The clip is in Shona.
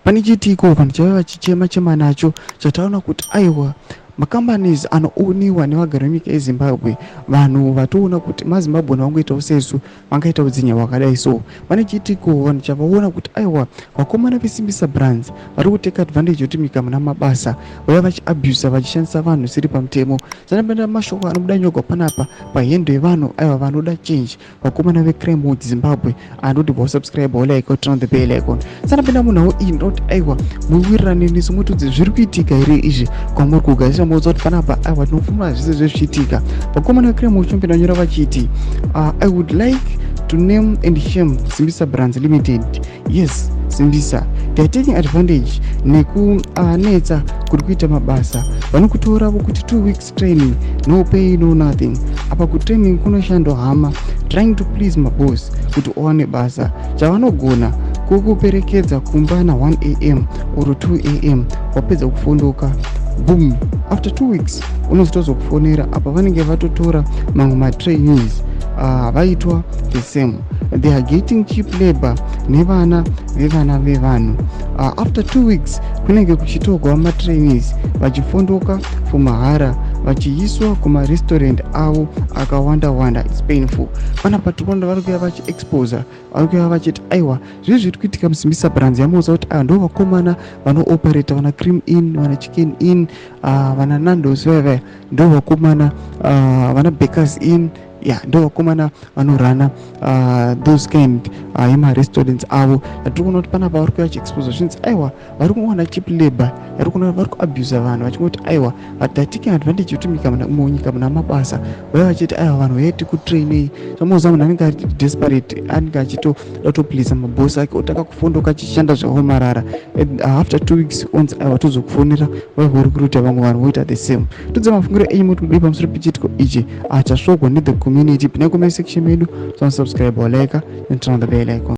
pane chitiko vanhu chaiva vachichema nacho chataona kuti aiwa macompanies anooniwa nevagari venyika yeZimbabwe, vanhu vatoona kuti maZimbabwe vangoitawo sesu vangaita udzinya hwakadai. So pane chitiko vanhu chavaona kuti aiwa vakomana veSimbisa Brands vari kuteka advantage yoti nyika muna mabasa vaya vachiabusa vachishandisa vanhu siri pamutemo. Sanapenda mashoko anobuda nyogwa panapa pahendo yevanhu aiwa vanoda change, vakomana veCrime Watch Zimbabwe andoti bosubscribe like turn on the bell icon. Sanapenda munhu iyi ndoti aiwa muwirirane nesu mutudzi zviri kuitika here izvi kwamuri kugaisa mudza kuti panapa aiwa tinofuma zvese zvezvichitika. Vakomana veCrime Watch vanopinda nyora vachiti I would like to name and shame Simbisa Brands Limited. Yes, Simbisa, they are taking advantage nekunetsa kuri kuita mabasa. Vanokutora kuti 2 weeks training, no pay, no nothing. Apa kutraining kunoshandwa hama, trying to please my boss kuti owane basa. Chavanogona kukuperekedza kumba na 1 am or 2 am wapedza kufondoka. Boom, after 2 weeks unozotozokufonera apa vanenge vatotora mamwe matrainees vaitwa the same. They are getting cheap labor nevana vevanhu. After 2 weeks kunenge kuchitogwa matrainees vachifondoka for mahara vachiiswa kumarestaurant avo akawanda. It's painful. Panapa tinoona vari kuya vachiexposa, vari kuya vachiti aiwa zvizvi zviri kuitika muSimbisa Brands yamuudza kuti aya ndo vakomana vanooperata, vana Cream Inn, vana Chicken Inn, vana Nando's vaya ndo vakomana, vana Bakers Inn, ndo vakomana vanorana those kind yemarestaurants avo. Tiri kuona kuti panapa vari kuya vachiexposa zvinzi aiwa vari kuwana cheap labor, vari kuona vari kuabusa vanhu vachingoti aiwa taking advantage yoti munyika muna mabasa vaya vachiti aiwa vanhu yeti kutrainei. Samuudza munhu anenge ari desperate, anenge achitoda kutoplisa mabosi ake otaka kufondoka achishanda zvaomarara. After 2 weeks onzi aiwa tozokufonera vaiva uri kuruta vamwe vanhu voita the same. Tudze mafungiro enyu muti kudii pamusoro pechitiko ichi chasvogwa nethe community. Pinai comment section medu, subscribe or like and turn on the bell icon.